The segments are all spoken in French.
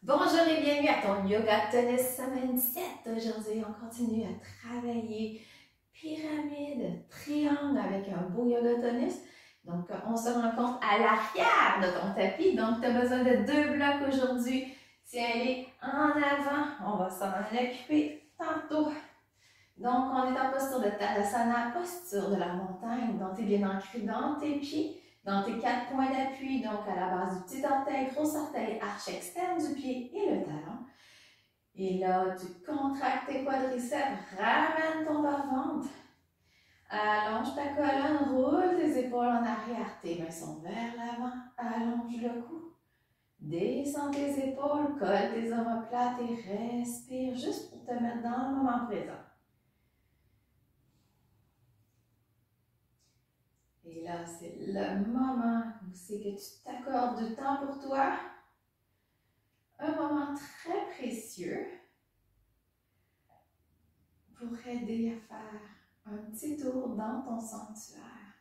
Bonjour et bienvenue à ton Yoga Tonus semaine 7. Aujourd'hui, on continue à travailler pyramide, triangle avec un beau Yoga Tonus. Donc, on se rencontre à l'arrière de ton tapis. Donc, tu as besoin de 2 blocs aujourd'hui. Si elle est en avant, on va s'en occuper tantôt. Donc, on est en posture de Tadasana, posture de la montagne. Donc, tu es bien ancré dans tes pieds. Dans tes 4 points d'appui, donc à la base du petit orteil, gros orteil, arche externe du pied et le talon. Et là, tu contractes tes quadriceps, ramène ton bas-ventre. Allonge ta colonne, roule tes épaules en arrière. Tes mains sont vers l'avant, allonge le cou. Descends tes épaules, colle tes omoplates et respire juste pour te mettre dans le moment présent. Et là, c'est le moment où c'est que tu t'accordes du temps pour toi. Un moment très précieux pour aider à faire un petit tour dans ton sanctuaire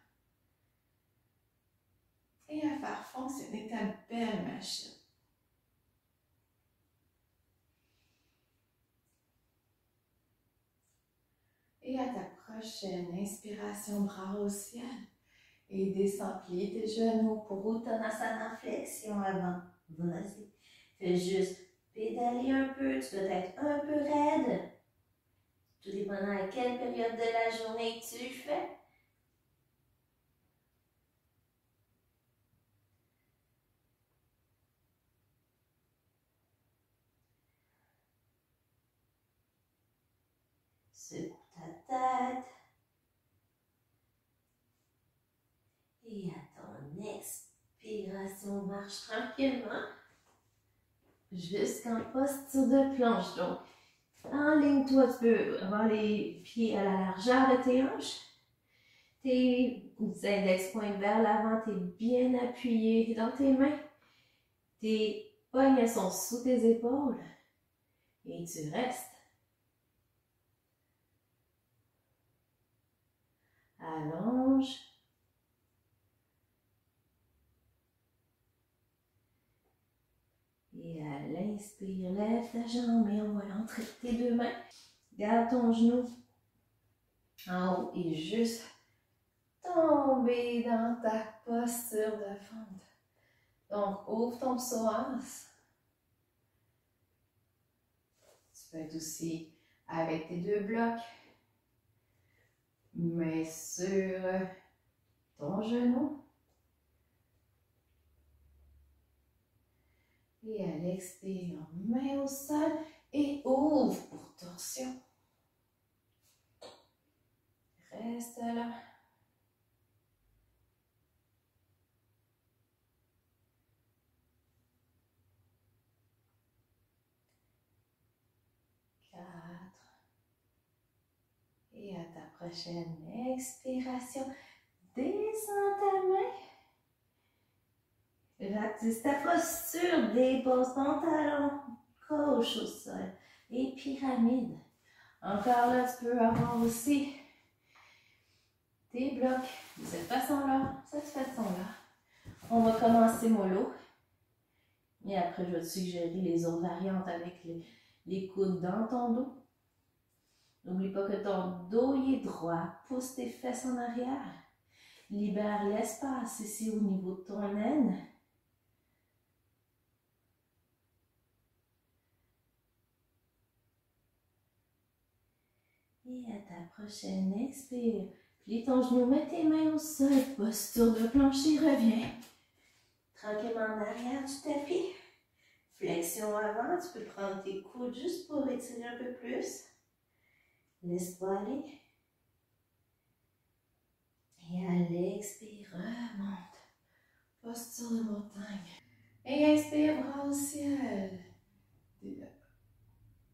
et à faire fonctionner ta belle machine. Et à ta prochaine inspiration, bras au ciel. Et descends, plie tes genoux pour Uttanasana, flexion avant. Vas-y. Fais juste pédaler un peu, tu dois être un peu raide. Tout dépendant à quelle période de la journée tu fais. Secoue ta tête. Et à ton expiration, marche tranquillement jusqu'en posture de planche. Donc, enligne-toi, tu peux avoir les pieds à la largeur de tes hanches. Tes index pointent vers l'avant, tu es bien appuyé dans tes mains. Tes poignets sont sous tes épaules. Et tu restes. Allonge. Et à l'inspire, lève ta jambe et envoie l'entrée de tes 2 mains. Garde ton genou en haut et juste tomber dans ta posture de fente. Donc, ouvre ton psoas. Tu peux être aussi avec tes 2 blocs, mais sur ton genou. Et à l'expire, main au sol et ouvre pour torsion. Reste là. Et à ta prochaine expiration, descends ta main. Ratisse ta posture, dépose ton talon gauche au sol et pyramide. Encore là, tu peux avoir aussi tes blocs de cette façon-là, cette façon-là. On va commencer mollo. Et après, je vais te suggérer les autres variantes avec les coudes dans ton dos. N'oublie pas que ton dos il est droit. Pousse tes fesses en arrière. Libère l'espace ici au niveau de ton aine. Et à ta prochaine expire, plie ton genou, mets tes mains au sol, posture de plancher, reviens. Tranquillement en arrière du tapis. Flexion avant, tu peux prendre tes coudes juste pour étirer un peu plus. Laisse-toi aller. Et à l'expire, remonte. Posture de montagne. Et inspire, bras au ciel.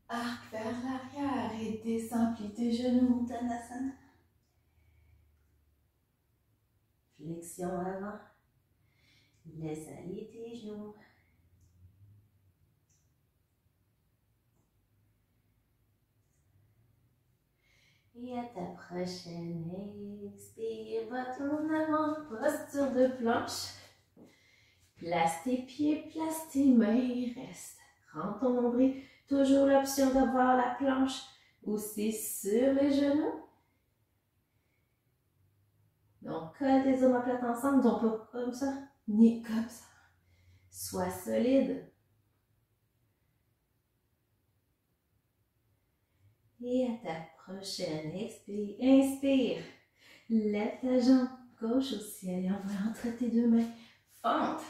Arc vers l'arrière et descends, plie tes genoux, Uttanasana. Flexion avant. Laisse aller tes genoux. Et à ta prochaine expire, retourne avant, posture de planche. Place tes pieds, place tes mains, reste. Prends ton nombril. Toujours l'option d'avoir la planche aussi sur les genoux. Donc, colle tes omoplates ensemble, donc pas comme ça, ni comme ça. Sois solide. Et à ta prochaine expire, inspire. Lève ta jambe gauche au ciel et envoie entre tes deux mains. Fente.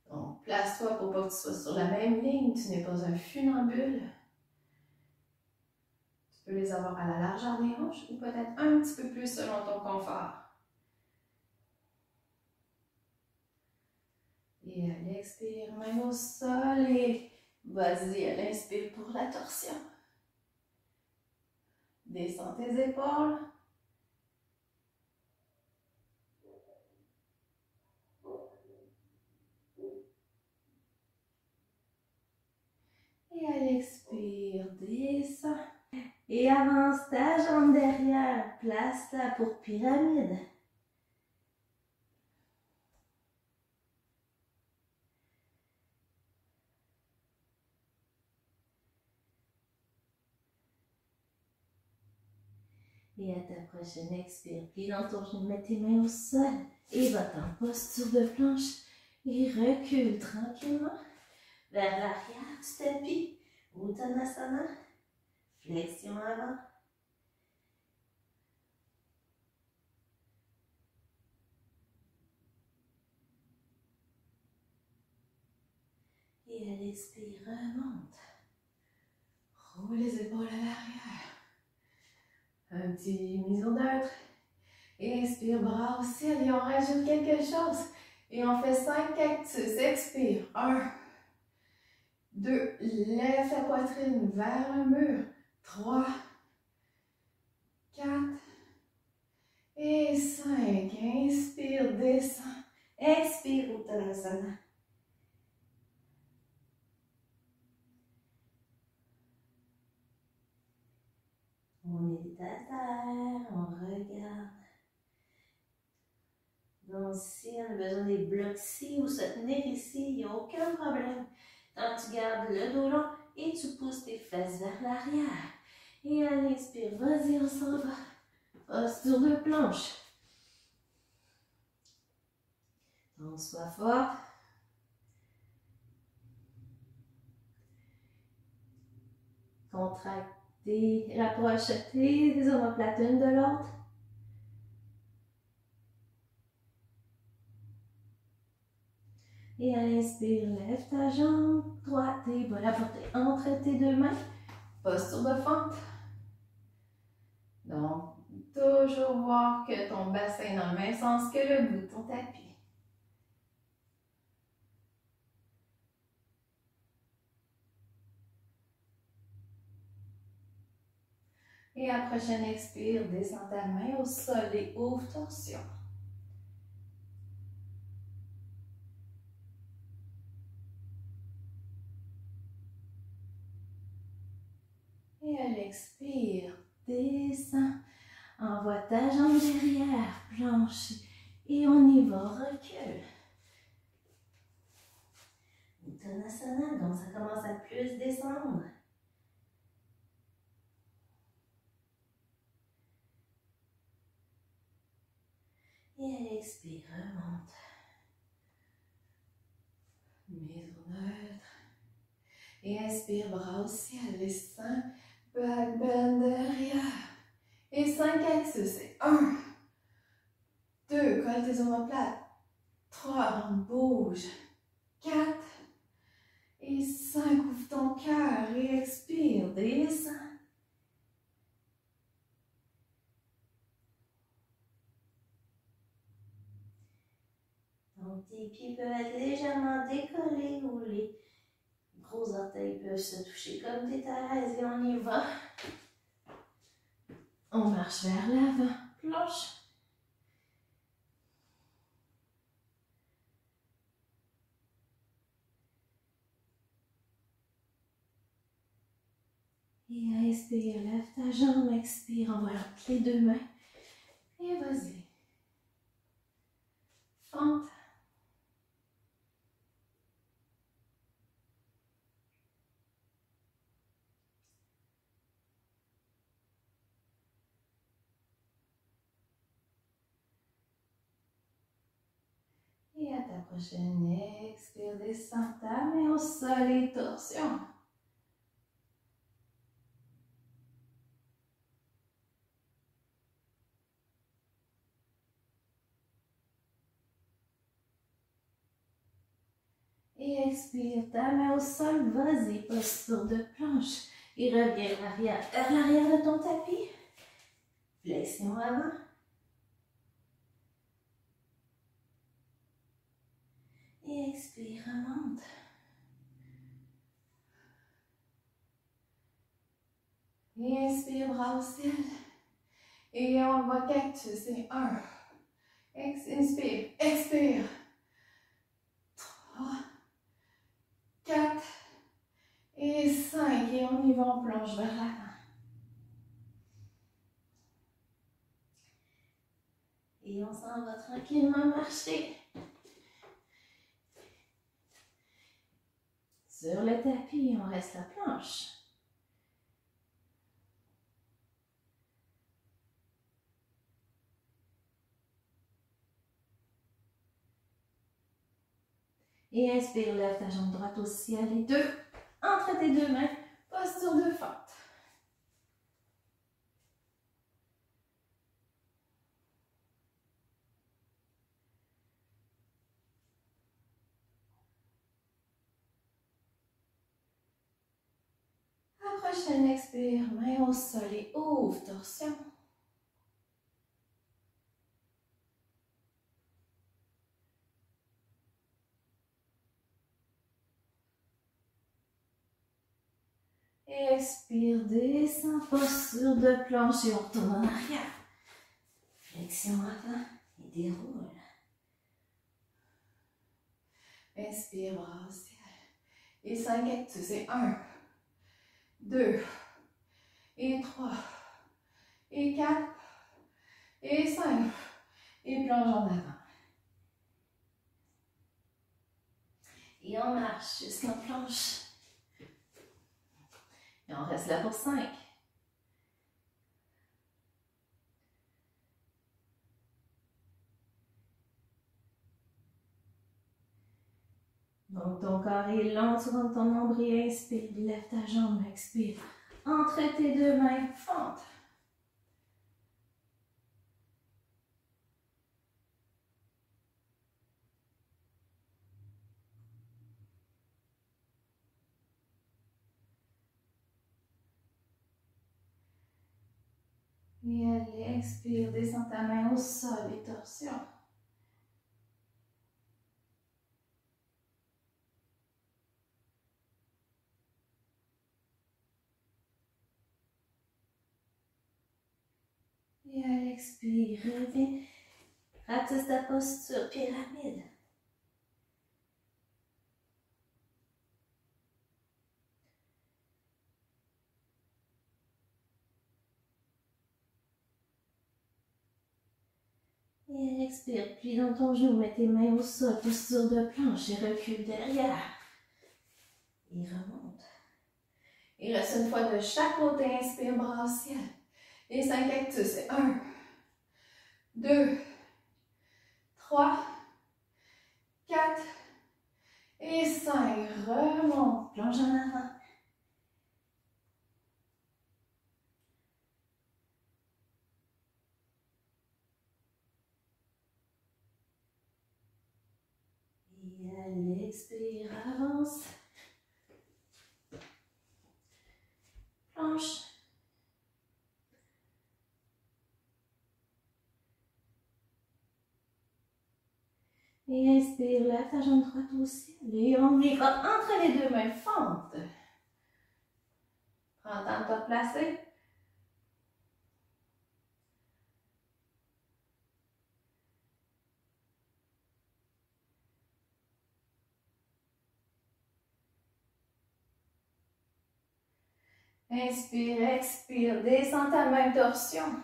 Donc, place-toi pour pas que tu sois sur la même ligne. Tu n'es pas un funambule. Tu peux les avoir à la largeur des hanches ou peut-être un petit peu plus selon ton confort. Et à l'expire, main au sol et vas-y, à l'inspire pour la torsion. Descends tes épaules. Et à l'expire, descends. Et avance ta jambe derrière. Place-la pour pyramide. Et à ta prochaine expire, plie dans ton genou, mets tes mains au sol et va en posture de planche et recule tranquillement vers l'arrière du tapis. Uttanasana, flexion avant. Et à l'expire, remonte. Roule les épaules à l'arrière. Un petit mise au neutre. Inspire, bras au ciel et on rajoute quelque chose. Et on fait 5 cactus. Expire. 1, 2, lève ta poitrine vers le mur. 3, 4 et 5. Inspire, descends. Expire, Uttanasana. On médite à terre, on regarde. Donc, si on a besoin des blocs ici ou se tenir ici, il n'y a aucun problème. Tant que tu gardes le dos long et tu pousses tes fesses vers l'arrière. Et à l'inspire, vas-y, on s'en va. Posture de planche. Donc, sois fort. Contracte rapproche tes omoplates l'une de l'autre. Et à l'inspire, lève ta jambe droite et va la porter entre tes deux mains. Posture de fente. Donc, toujours voir que ton bassin est dans le même sens que le bout de ton tapis. Et à la prochaine expire, descends ta main au sol et ouvre torsion. Et à l'expire, descends. Envoie ta jambe derrière, planche. Et on y va, recule. Uttanasana, donc ça commence à plus descendre. Et à l'expire, remonte. Mise au neutre. Et inspire, bras au ciel, les seins, back bend derrière. Et 5 axes, c'est 1, 2, colle tes omoplates. 3, on bouge. 4 et 5, ouvre ton cœur et expire, descends. Donc tes pieds peuvent être légèrement décollés ou les gros orteils peuvent se toucher comme tu es à l'aise et on y va. On marche vers l'avant, planche. Et inspire, lève ta jambe, expire, envoie entre les deux mains. Et vas-y. Fente. prochaine expire, descends ta main au sol et torsion. Et expire, ta main au sol, vas-y, posture de planche. Et reviens vers l'arrière de ton tapis. Flexion avant. Et expire, remonte. Et inspire, bras au ciel. Et on va cactus. Et 1. Inspire, expire. 3, 4 et 5. Et on y va, on plonge vers l'avant. Et on s'en va tranquillement marcher. Sur le tapis, on reste à planche. Et inspire, lève ta jambe droite au ciel. Et 2, entre tes deux mains, posture de fente. Prochaine expire, main au sol et ouvre, torsion. Et expire, descends, posture de planche et on retourne en arrière. Flexion avant et déroule. Inspire, bras au ciel. Et 5 cactus, c'est 1, 2, et 3, et 4, et 5, et plonge en avant. Et on marche jusqu'en planche. Et on reste là pour 5. Donc ton corps est long, tourne ton nombril, inspire, lève ta jambe, expire. Entre tes deux mains, fente. Et allez, expire, descends ta main au sol et torsion. Et à l'expire, reviens. Ratisse ta posture, pyramide. Et à l'expire, plie dans ton genou, mets tes mains au sol, posture de planche et recule derrière. Et remonte. Il reste une fois de chaque côté, inspire, bras au ciel. Et 5 cactus, c'est 1, 2, 3, 4 et 5. Remonte, plonge en avant. Et à l'expire, avance. Planche. Et inspire, lève ta jambe droite au ciel. Et on y va entre les deux mains, fente. Prends le temps de te replacer. Inspire, expire, descends ta main, torsion.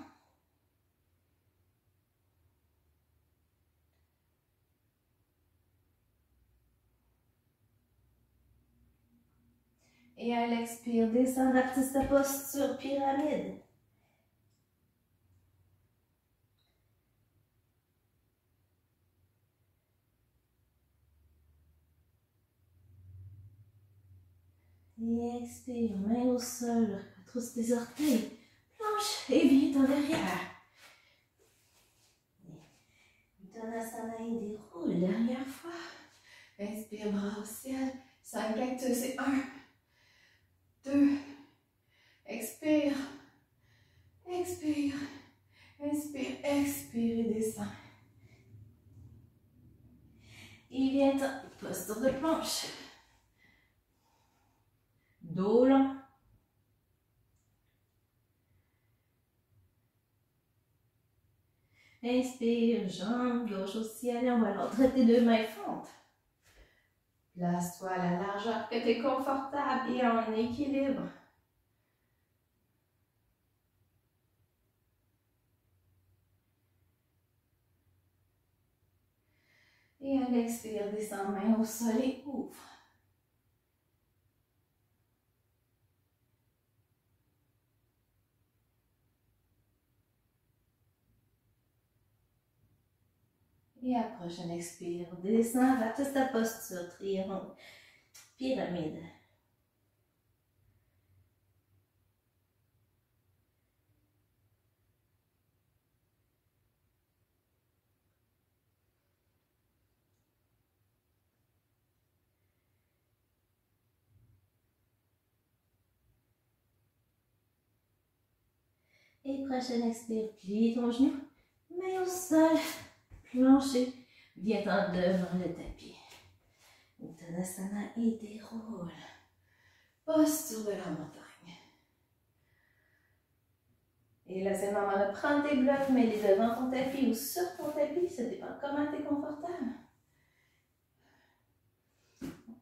Et à l'expire, descends, ratisse ta posture, pyramide. Et expire, main au sol, retrousse tes orteils, planche et viens en derrière. Uttanasana et déroule, dernière fois. Inspire, bras au ciel, 5 cactus et 1, 2, expire, expire, inspire, expire et descends. Et viens en posture de planche. Dos long. Inspire, jambe gauche au ciel et on va l'autre tes deux mains fentes. Place-toi à la largeur que tu es confortable et en équilibre. Et à l'expire, descends main au sol et ouvre. Et à prochaine expire, descends vers ta posture, triangle, pyramide. Et prochaine expire, plie ton genou, main au sol, plancher, viens-t'en devant le tapis. Uttanasana et déroule. Posture de la montagne. Et là, c'est le moment de prendre tes blocs, mets-les devant ton tapis ou sur ton tapis, ça dépend comment tu es confortable.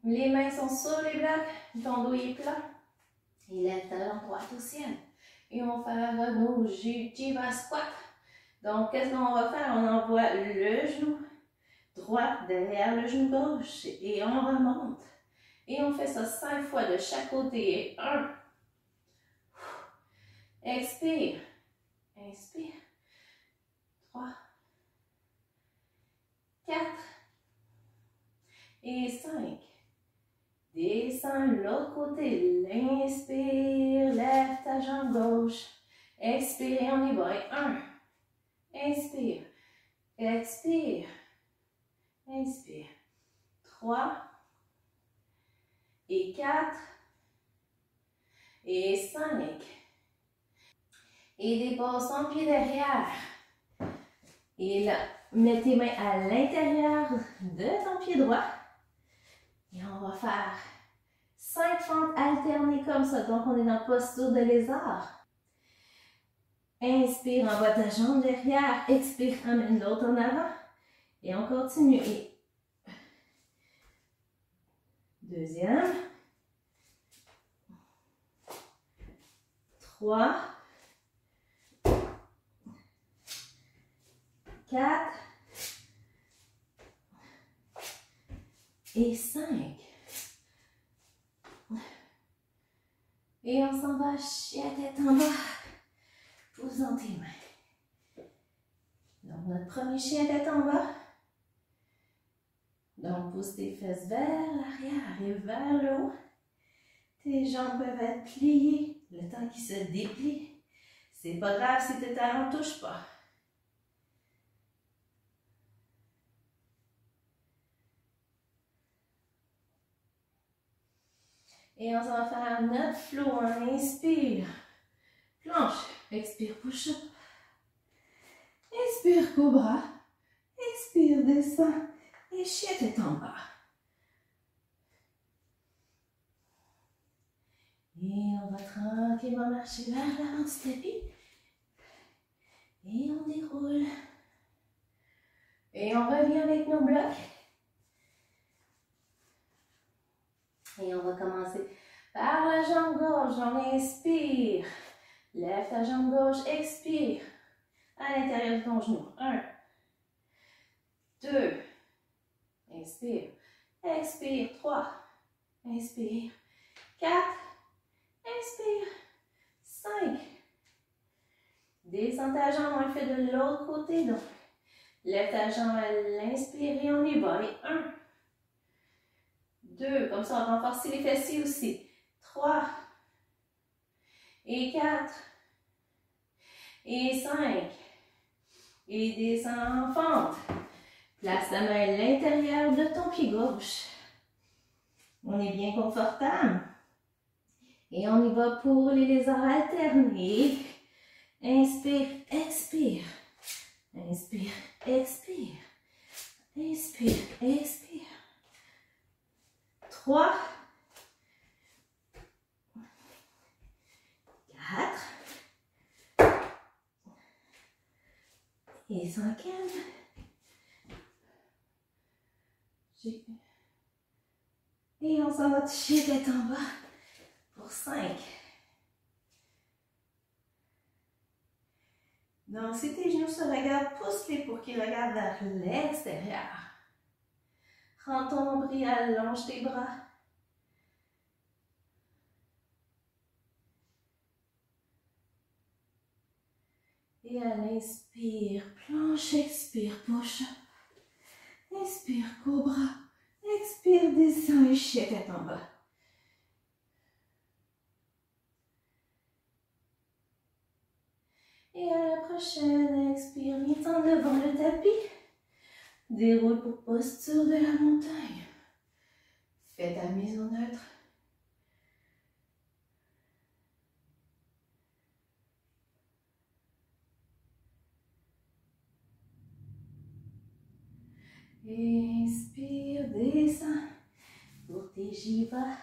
Les mains sont sur les blocs, ton dos est plat. Et lève ta jambe droite au ciel. Et on va faire nos Jiva squat. Donc, qu'est-ce qu'on va faire? On envoie le genou droit derrière le genou gauche et on remonte. Et on fait ça 5 fois de chaque côté. 1. Expire. Inspire. 3. 4. Et 5. Descends l'autre côté. Inspire. Lève ta jambe gauche. Expire et on y va. 1. Inspire. Expire. Inspire. 3. Et 4. Et 5. Et dépose ton pied derrière. Et là, mets tes mains à l'intérieur de ton pied droit. Et on va faire 5 fentes alternées comme ça. Donc, on est dans la posture de lézard. Inspire, envoie ta jambe derrière. Expire, amène l'autre en avant. Et on continue. Et deuxième. 3. 4. Et 5. Et on s'en va chien tête en bas. Posant tes mains. Donc, notre premier chien tête en bas. Donc, pousse tes fesses vers l'arrière et vers le haut. Tes jambes peuvent être pliées le temps qu'ils se déplient. C'est pas grave si tes talons ne touchent pas. Et on va faire notre flow. On inspire. Planche. Expire, push-up. Inspire, cobra. Expire, descend. Et chien tête en bas. Et on va tranquillement marcher vers l'avant du tapis. Et on déroule. Et on revient avec nos blocs. Et on va commencer par la jambe gauche. On inspire. Lève ta jambe gauche. Expire. À l'intérieur de ton genou. 1. 2. Inspire. Expire. 3. Inspire. 4. Inspire. 5. Descends ta jambe, on le fait de l'autre côté. Donc, lève ta jambe à l'inspire et on y va. Et 1. 2. Comme ça, on va renforcer les fessiers aussi. 3 et 4 et 5 et descends en fente. Place la main à l'intérieur de ton pied gauche. On est bien confortable. Et on y va pour les lézards alternés. Inspire, expire. Inspire, expire. Inspire, expire. 3, 4 et 5e. Et on s'en va toucher tête en bas pour 5. Donc, si tes genoux se regardent, pousse-les pour qu'ils regardent vers l'extérieur. Rends ton nombril, allonge tes bras. Et à l'inspire, planche, expire, push. Inspire, cobra. Expire, descend et chien tête en bas. Et à la prochaine, expire, viens tendre devant le tapis. Déroule pour posture de la montagne. Fais ta mise au neutre. Inspire, descends. Pour tes jivas.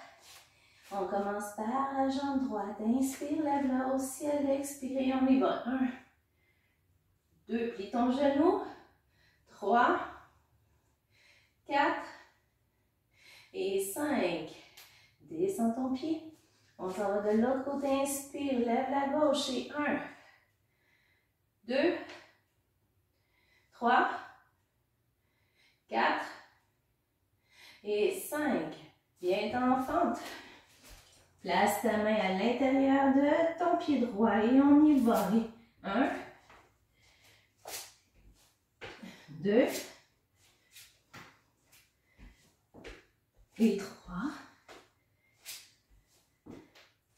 On commence par la jambe droite. Inspire, lève-la au ciel. Expire et on y va. 1, 2, plie ton genou. 3, 4 et 5. Descends ton pied. On s'en va de l'autre côté. Inspire, lève la gauche et 1, 2, 3, 4 et 5. Viens en fente. Place ta main à l'intérieur de ton pied droit et on y va. 1, 2 et 3,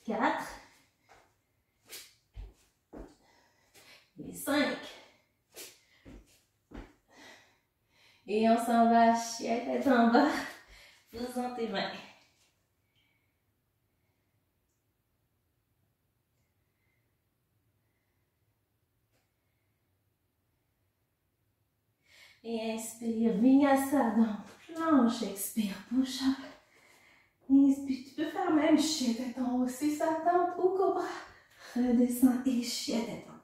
4 et 5. Et on s'en va, chien tête en bas, posant tes mains. Et inspire, vinyasa, donc planche, expire, push up. Inspire, tu peux faire même chien tête en haut si ça tente ou cobra. Redescends et chien tête en bas.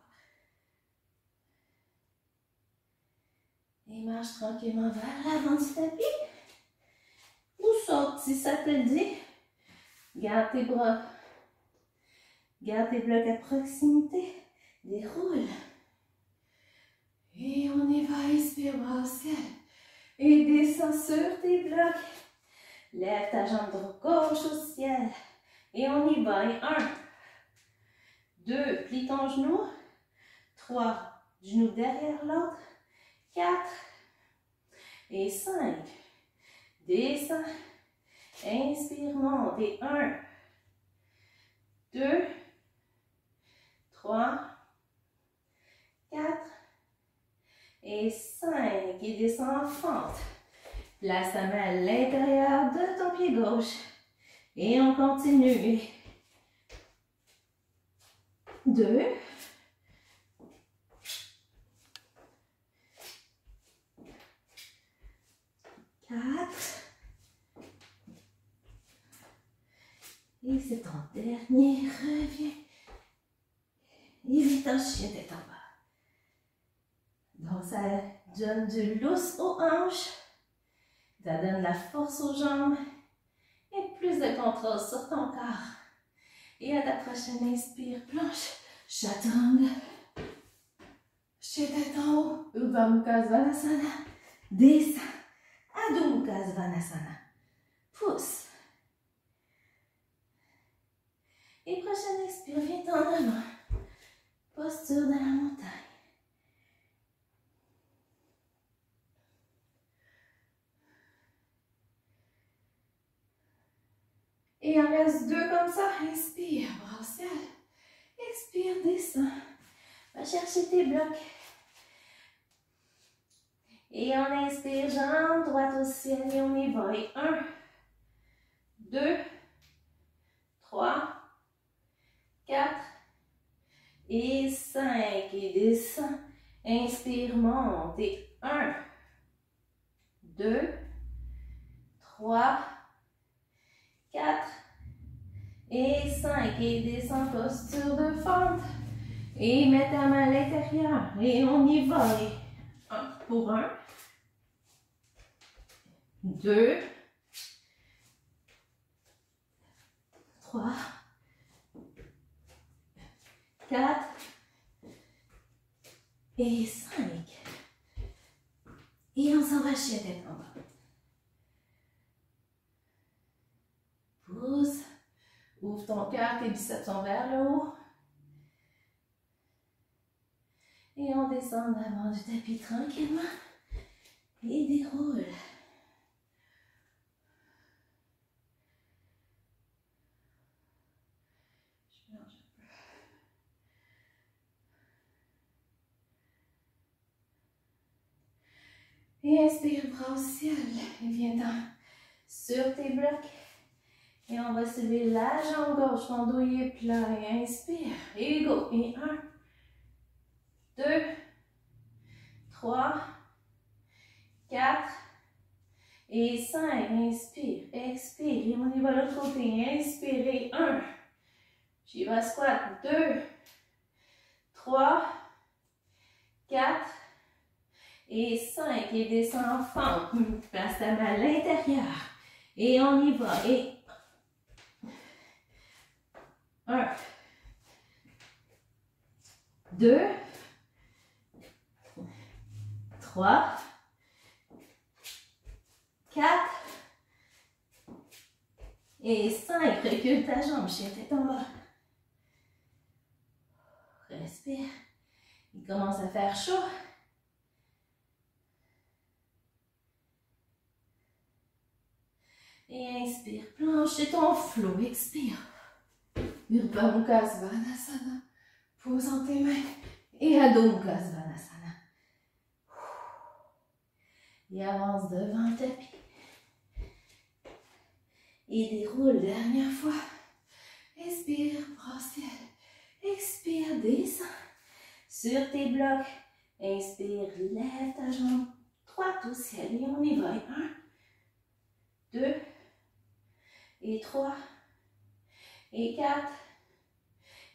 Et marche tranquillement vers l'avant du tapis. Ou saute si ça te le dit. Garde tes bras. Garde tes blocs à proximité. Déroule. Et on y va, inspire, bras au ciel. Et descends sur tes blocs. Lève ta jambe droite gauche au ciel. Et on y va. Et 1, 2, plie ton genou. 3, genou derrière l'autre. 4 et 5. Descends. Inspire, monte. Et 1, 2, 3, 4 et 5. Et descends en fente. Place ta main à l'intérieur de ton pied gauche. Et on continue. 2. 4. Et c'est ton dernier. Reviens. Et vite en chien tête en bas. Donc ça donne du lousse aux hanches. Ça donne la force aux jambes. Et plus de contrôle sur ton corps. Et à ta prochaine inspire, planche, chaturanga. Chien tête en haut. Urdhva Mukha Svanasana. Descends. Adho Mukha Svanasana. Pousse. Et prochaine expire, viens en avant. Posture de la montagne. Et il en reste 2 comme ça. Inspire, bras au ciel. Expire, descends. Va chercher tes blocs. Et on inspire, jambe droite au ciel et on y va. Et 1, 2, 3, 4 et 5. Et descends. Inspire, monte. Et 1, 2, 3, 4 et 5. Et descends, posture de fente. Et mets ta main à l'intérieur. Et on y va. Et 1 pour 1. 2, 3, 4 et 5. Et on s'en va chier tête en bas. Pousse. Ouvre ton cœur, tes biceps sont vers le haut. Et on descend d'avant du tapis tranquillement. Et déroule. Je mélange un peu. Et inspire, bras au ciel. Et viens-t'en sur tes blocs. Et on va se lever la jambe gauche, ton dos est plat. Et inspire. Et go. Et 1, 2, 3, 4 et 5. Inspire, expire. Et on y va de l'autre côté. Inspirez. 1. J'y vais squat. 2, 3, 4 et 5. Et descends en fente. Place ta main à l'intérieur. Et on y va. Et 1, 2, 3, 4 et 5. Recule ta jambe, chien tête en bas. Respire. Il commence à faire chaud. Et inspire, planche, c'est ton flot. Expire. Urdhva Mukha Svanasana. Pose en tes mains. Et Adho Mukha Svanasana. Et avance devant le tapis. Et déroule, dernière fois. Inspire, bras au ciel. Expire, descends. Sur tes blocs. Inspire, lève ta jambe droite au ciel. Et on y va. 1, 2 et 3 et 4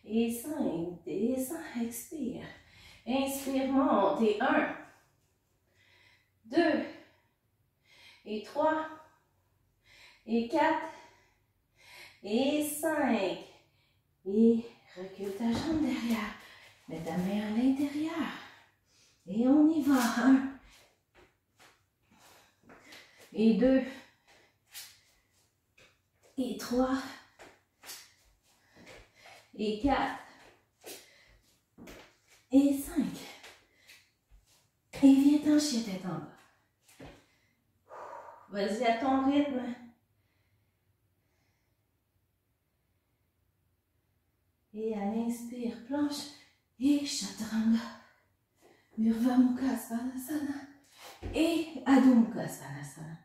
et 5. Descends, expire. Inspire, monte. Et 1, 2 et 3 et 4 et 5. Et recule ta jambe derrière. Mets ta main à l'intérieur. Et on y va. 1 et 2 et 3 et 4 et 5. Et viens-t'en chier tête en bas. Vas-y à ton rythme. Et à l'inspire, planche et chaturanga. Urdhva Mukha Svanasana et Adho Mukha Svanasana.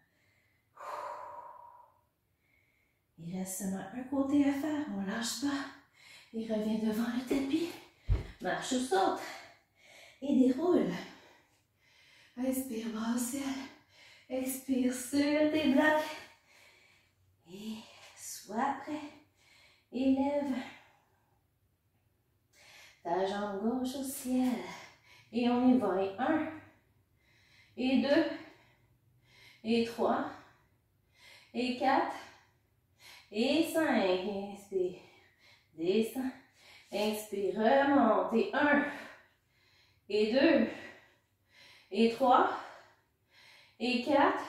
Il reste seulement un côté à faire, on ne lâche pas. Et reviens devant le tapis. Marche ou saute. Et déroule. Inspire, bras au ciel. Expire sur tes blocs. Et sois prêt. Élève ta jambe gauche au ciel. Et on y va. Et 1, et 2, et 3, et 4, et 5. Inspire. Descends. Inspire. Remonte. Et 1, et 2, et 3, et 4,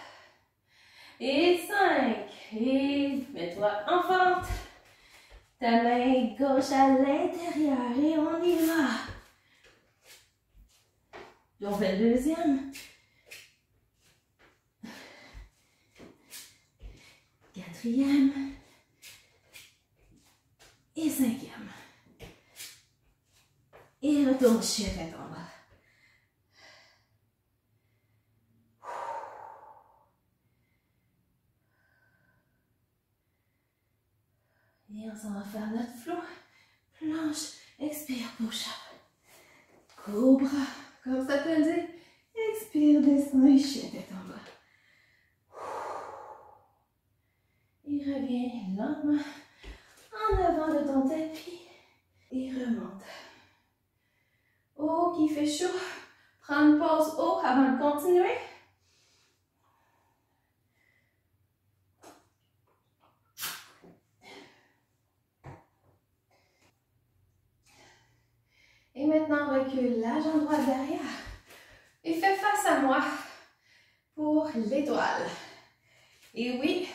et 5. Et mets-toi en fente. Ta main gauche à l'intérieur. Et on y va. On fait le deuxième. Quatrième. retourne chien tête en bas. Et on s'en va faire notre flot. Planche, expire, push-up. Cobra, comme ça peut le dire. Expire, descend et chien tête en bas. Et reviens lentement en avant de ton tapis. Et remonte. Oh, qui fait chaud. Prends une pause haut avant de continuer. Et maintenant, recule la jambe droite derrière. Et fais face à moi pour l'étoile. Et oui,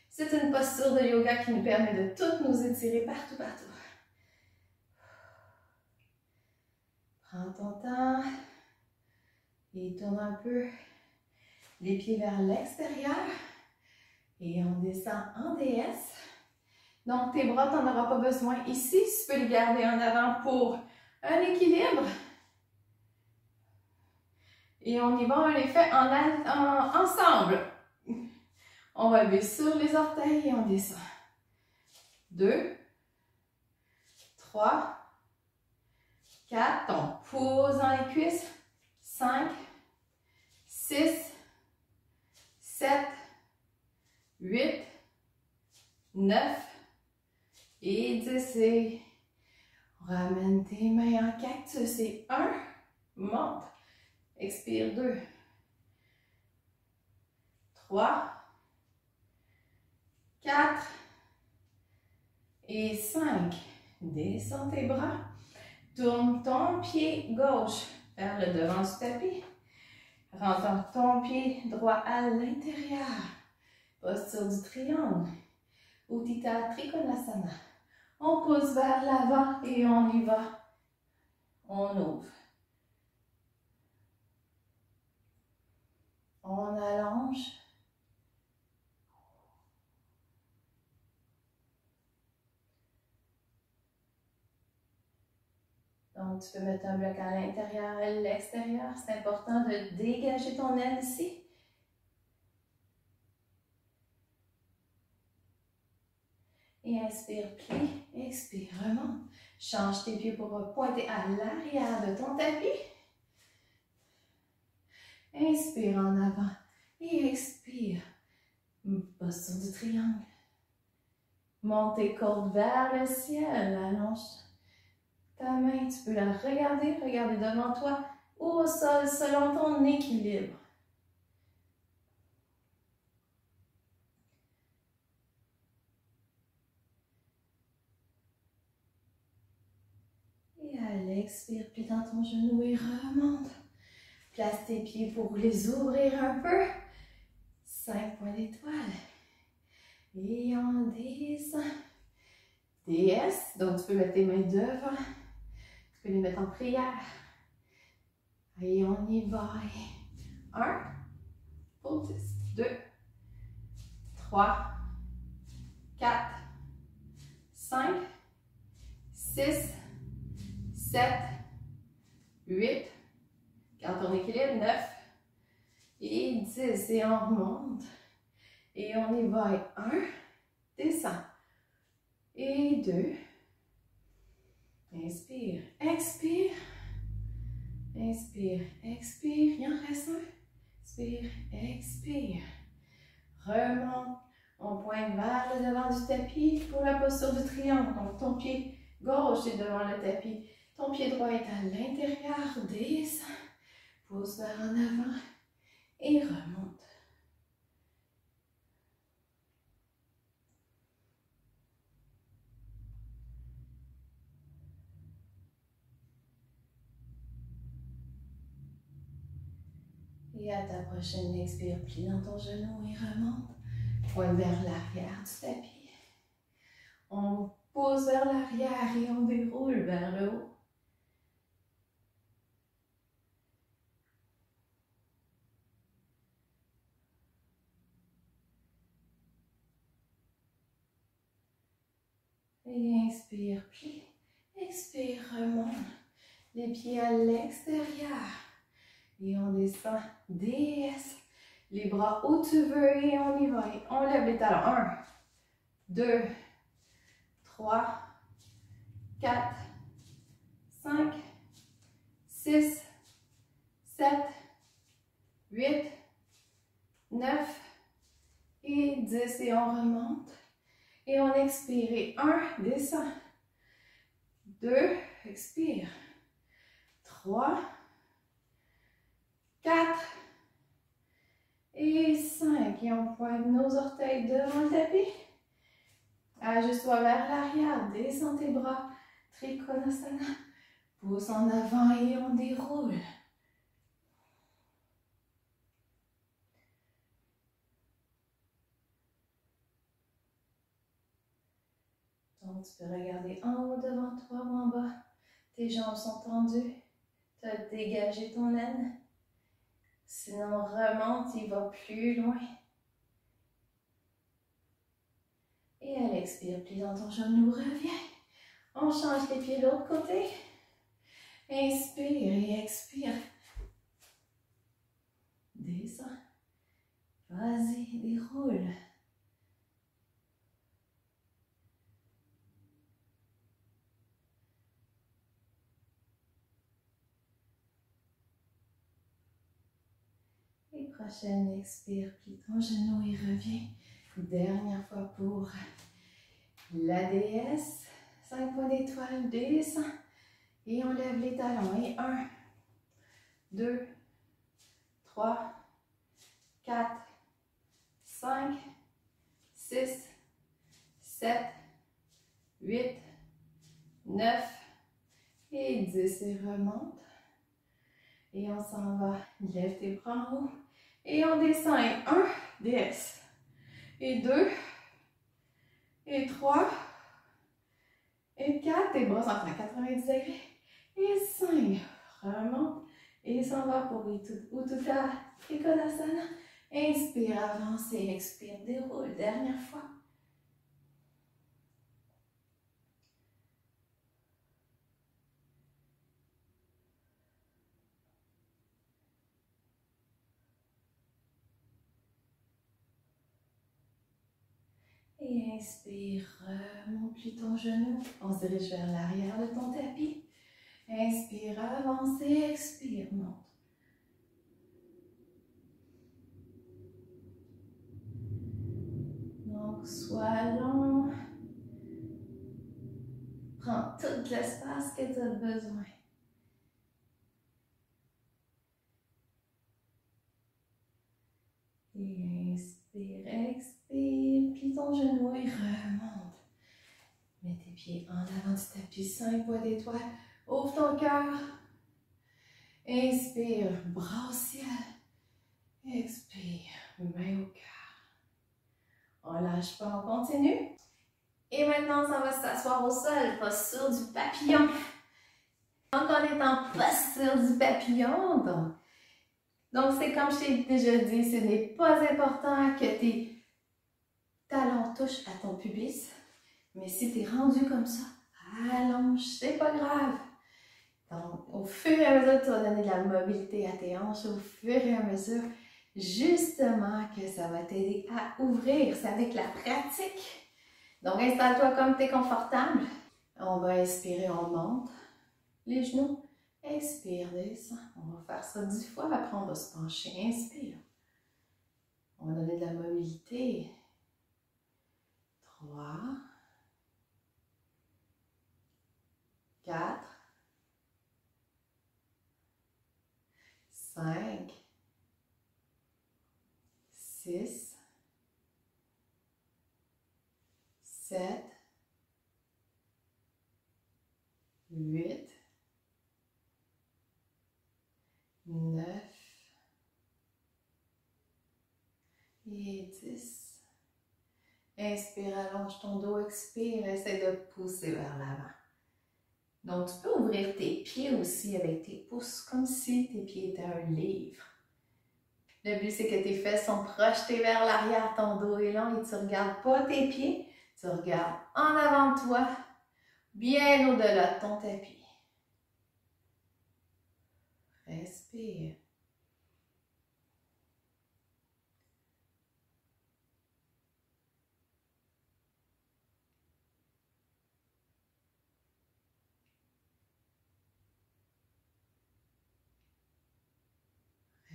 c'est une posture de yoga qui nous permet de toutes nous étirer partout, partout. Prends ton temps et tourne un peu les pieds vers l'extérieur. Et on descend en déesse. Donc, tes bras, tu n'en auras pas besoin ici. Tu peux les garder en avant pour un équilibre. Et on y va, on les fait ensemble. On va lever sur les orteils et on descend. 2, 3, 4, on pose dans les cuisses. 5, 6, 7, 8, 9 et 10. Et ramène tes mains en cactus. Et 1, monte. Expire 2, 3, 4 et 5. Descends tes bras. Tourne ton pied gauche vers le devant du tapis. Rentre ton pied droit à l'intérieur. Posture du triangle. Utthita Trikonasana. On pousse vers l'avant et on y va. On ouvre. On allonge. Donc, tu peux mettre un bloc à l'intérieur et à l'extérieur. C'est important de dégager ton aile ici. Et inspire, plie, expire, remonte. Change tes pieds pour pointer à l'arrière de ton tapis. Inspire en avant et expire. Posture du triangle. Monte tes côtes vers le ciel. Allonge ta main. Tu peux la regarder devant toi ou au sol selon ton équilibre. Et à l'expire, plie dans ton genou et remonte. Place tes pieds pour les ouvrir un peu. 5 points d'étoile. Et on descend. Déesse. Donc, tu peux mettre tes mains devant. Tu peux les mettre en prière. Et on y va. 1 pour 10. 2, 3, 4, 5, 6, 7, 8. Garde ton équilibre. 9 et 10. Et on remonte. Et on y va. 1, descend. Et 2. Inspire, expire. Inspire, expire. Il en reste 1. Inspire, expire. Remonte. On pointe vers le devant du tapis pour la posture du triangle. Donc, ton pied gauche est devant le tapis. Ton pied droit est à l'intérieur. Descends. Pousse vers en avant. Et remonte. Et à ta prochaine expire, plie dans ton genou et remonte. Pointe vers l'arrière du tapis. On pose vers l'arrière et on déroule vers le haut. Et inspire, plie. Expire, remonte. Les pieds à l'extérieur. Et on descend, DS. Les bras où tu veux et on y va. Et on lève les talons. 1, 2, 3, 4, 5, 6, 7, 8, 9 et 10. Et on remonte. Et on expire. Et 1, descend. 2, expire. 3, 4 et 5. Et on pointe nos orteils devant le tapis. Ajuste-toi vers l'arrière. Descends tes bras. Trikonasana. Pousse en avant et on déroule. Donc, tu peux regarder en haut devant toi ou en bas. Tes jambes sont tendues. Tu as dégagé ton aine. Sinon, remonte, il va plus loin. Et à l'expire, plie dans ton genou, reviens. On change les pieds de l'autre côté. Inspire et expire. Descends. Vas-y, déroule. Et prochaine expire, plie ton genou et reviens. Dernière fois pour la déesse. 5 points d'étoile, descends. Et on lève les talons. Et 1, 2, 3, 4, 5, 6, 7, 8, 9 et 10. Et remonte. Et on s'en va. Lève tes bras en haut. Et on descend. Et 1, DS. Et 2, et 3, et 4. Tes bras sont à 90 degrés. Et 5. Remonte. Et s'en va pour Utthita Trikonasana. Inspire, avance et expire. Déroule. Dernière fois. Et inspire, remonte plus ton genou. On se dirige vers l'arrière de ton tapis. Inspire, avance et expire, monte. Donc, sois long. Prends tout l'espace que tu as besoin. Et inspire, expire, plie ton genou et remonte. Mets tes pieds en avant du tapis, 5 points d'étoile. Ouvre ton cœur. Inspire, bras au ciel. Expire, main au cœur. On lâche pas, on continue. Et maintenant, ça va s'asseoir au sol, posture du papillon. Donc, on est en posture du papillon. Donc c'est comme je t'ai déjà dit, ce n'est pas important que tes talons touchent à ton pubis. Mais si tu es rendu comme ça, allonge, c'est pas grave. Donc, au fur et à mesure, tu vas donner de la mobilité à tes hanches, au fur et à mesure, justement, que ça va t'aider à ouvrir. C'est avec la pratique. Donc, installe-toi comme tu es confortable. On va inspirer, on monte les genoux. Expire, descend. On va faire ça 10 fois, après on va se pencher. Inspire. On va donner de la mobilité. 3, 4, 5, 6, 7, 8, 9 et 10. Inspire, allonge ton dos, expire, essaie de pousser vers l'avant. Donc, tu peux ouvrir tes pieds aussi avec tes pouces, comme si tes pieds étaient un livre. Le but, c'est que tes fesses sont projetées vers l'arrière, ton dos est long et tu ne regardes pas tes pieds, tu regardes en avant de toi, bien au-delà de ton tapis. Respire.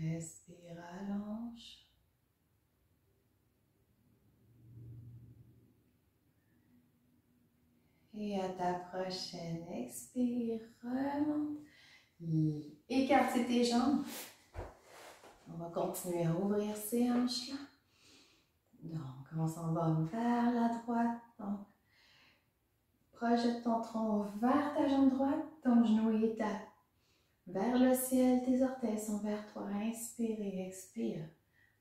Respire, allonge. Et à ta prochaine expire, remonte. Écarte tes jambes. On va continuer à ouvrir ces hanches-là. Donc, on s'en va vers la droite. Donc, projette ton tronc vers ta jambe droite. Ton genou est vers le ciel. Tes orteils sont vers toi. Inspire et expire.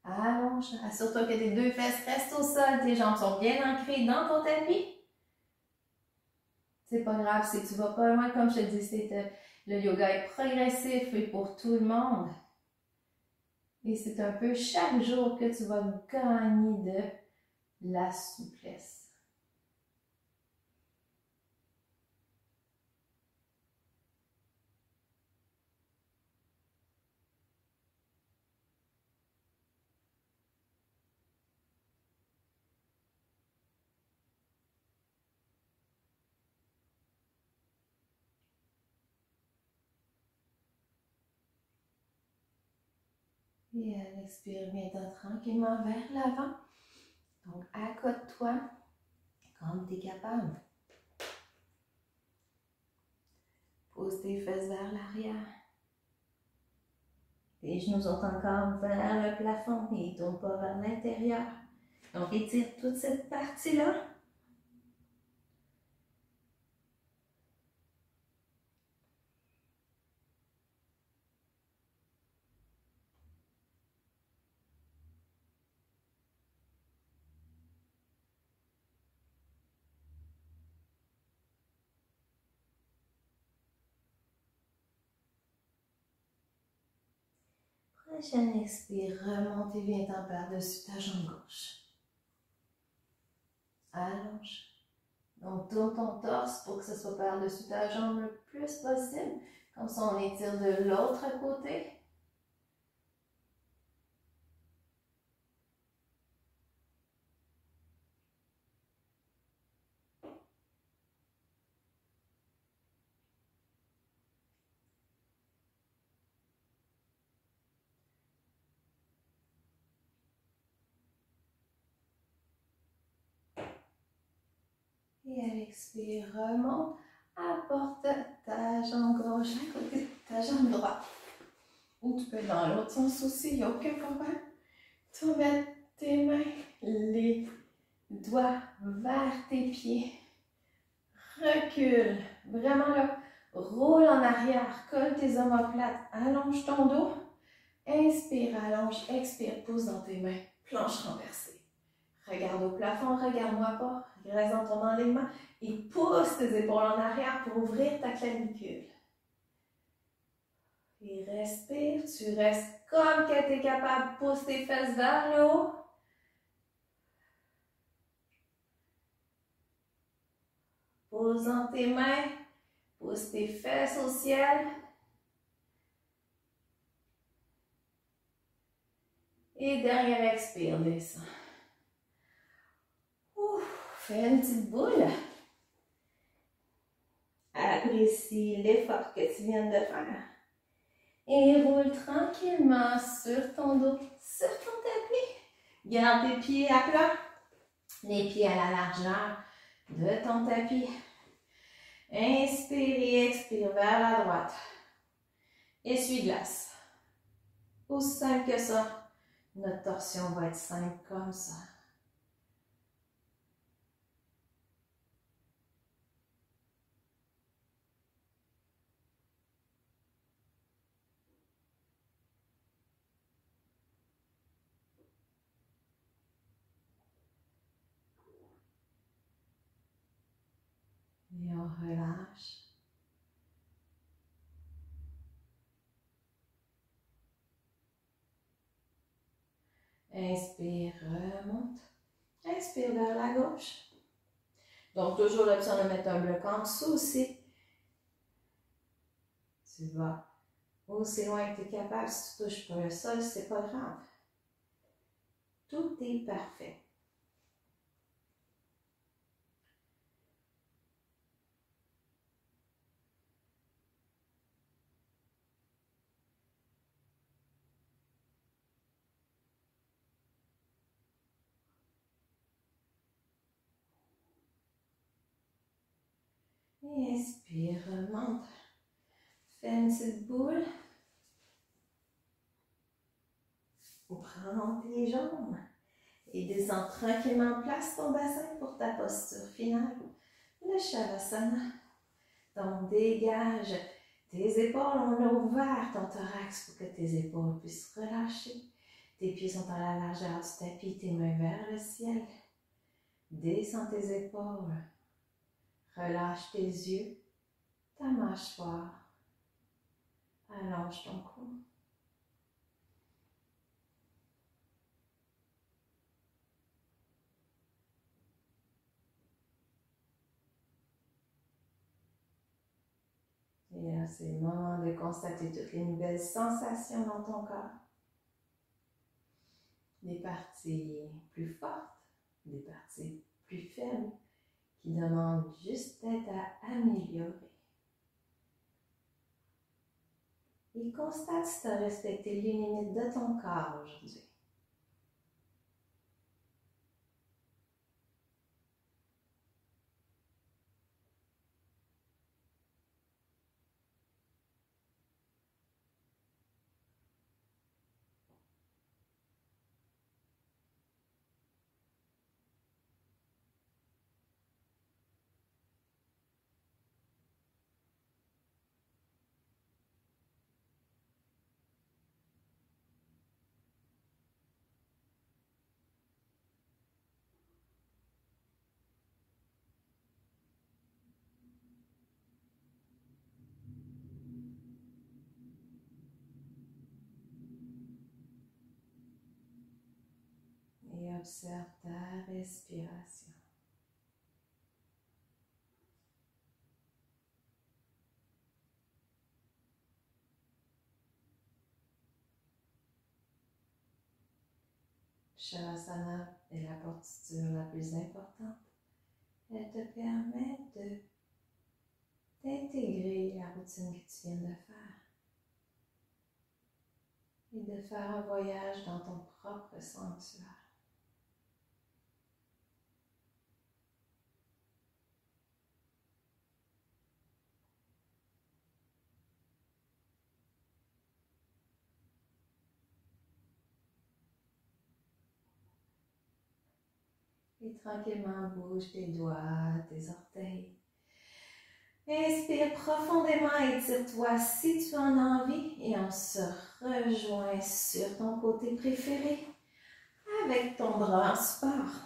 Allonge. Assure-toi que tes deux fesses restent au sol. Tes jambes sont bien ancrées dans ton tapis. C'est pas grave si tu vas pas loin. Comme je te dis, le yoga est progressif et pour tout le monde. Et c'est un peu chaque jour que tu vas gagner de la souplesse. Et à l'expire, viens tranquillement vers l'avant. Donc, accote-toi comme tu es capable. Pose tes fesses vers l'arrière. Tes genoux sont encore vers le plafond et ils ne tournent pas vers l'intérieur. Donc, étire toute cette partie-là. Prochaine expire, remonte et viens-t'en par-dessus ta jambe gauche. Allonge. Donc, tourne ton torse pour que ce soit par-dessus ta jambe le plus possible. Comme ça, on étire de l'autre côté. Et à l'expire, remonte, apporte ta jambe gauche à côté de ta jambe droite. Ou tu peux dans l'autre sens aussi, il n'y a aucun problème. Tu vas mettre tes mains, les doigts vers tes pieds. Recule, vraiment là, roule en arrière, colle tes omoplates, allonge ton dos. Inspire, allonge, expire, pousse dans tes mains, planche renversée. Regarde au plafond, regarde-moi pas, reste dans ton enlignement et pousse tes épaules en arrière pour ouvrir ta clavicule. Et respire, tu restes comme que tu es capable, pousse tes fesses vers le haut. Pose dans tes mains, pousse tes fesses au ciel. Et derrière expire, descends. Fais une petite boule. Apprécie l'effort que tu viens de faire. Et roule tranquillement sur ton dos, sur ton tapis. Garde tes pieds à plat, les pieds à la largeur de ton tapis. Inspire et expire vers la droite. Essuie-glace. Aussi simple que ça. Notre torsion va être simple comme ça. Et on relâche. Inspire, remonte. Inspire vers la gauche. Donc, toujours l'option de mettre un bloc en dessous aussi. Tu vas Aussi loin que tu es capable, si tu touches pas le sol, c'est pas grave. Tout est parfait. Inspire, remonte. Fais une petite boule. Prends tes jambes et descends tranquillement. Place ton bassin pour ta posture finale. Le Shavasana. Donc, dégage tes épaules. On a ouvert ton thorax pour que tes épaules puissent relâcher. Tes pieds sont à la largeur du tapis, tes mains vers le ciel. Descends tes épaules. Relâche tes yeux, ta mâchoire. Allonge ton cou. Et là, c'est le moment de constater toutes les nouvelles sensations dans ton corps. Des parties plus fortes, des parties plus faibles, qui demandent juste d'être à améliorer. Et constate si tu as respecté les limites de ton corps aujourd'hui. Et observe ta respiration. Shavasana est la posture la plus importante. Elle te permet d'intégrer la routine que tu viens de faire et de faire un voyage dans ton propre sanctuaire. Et tranquillement, bouge tes doigts, tes orteils. Inspire profondément, étire-toi si tu en as envie et on se rejoint sur ton côté préféré avec ton bras en support.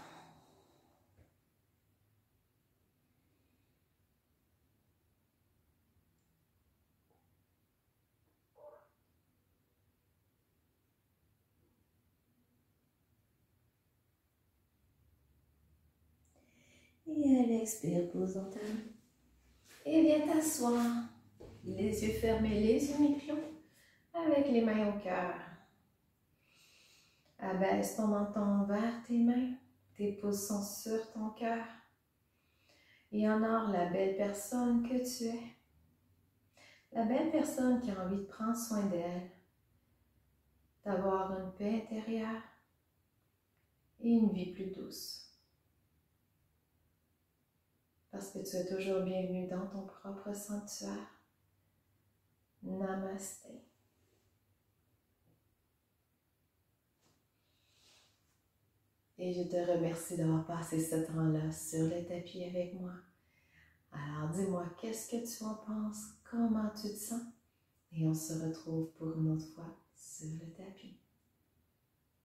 Et à l'expire, pose ton talon. Et viens t'asseoir, les yeux fermés, les yeux mi-clos, avec les mains au cœur. Abaisse ton menton vers tes mains, tes pouces sont sur ton cœur. Et honore la belle personne que tu es. La belle personne qui a envie de prendre soin d'elle, d'avoir une paix intérieure et une vie plus douce. Parce que tu es toujours bienvenue dans ton propre sanctuaire. Namasté. Et je te remercie d'avoir passé ce temps-là sur le tapis avec moi. Alors dis-moi, qu'est-ce que tu en penses? Comment tu te sens? Et on se retrouve pour une autre fois sur le tapis.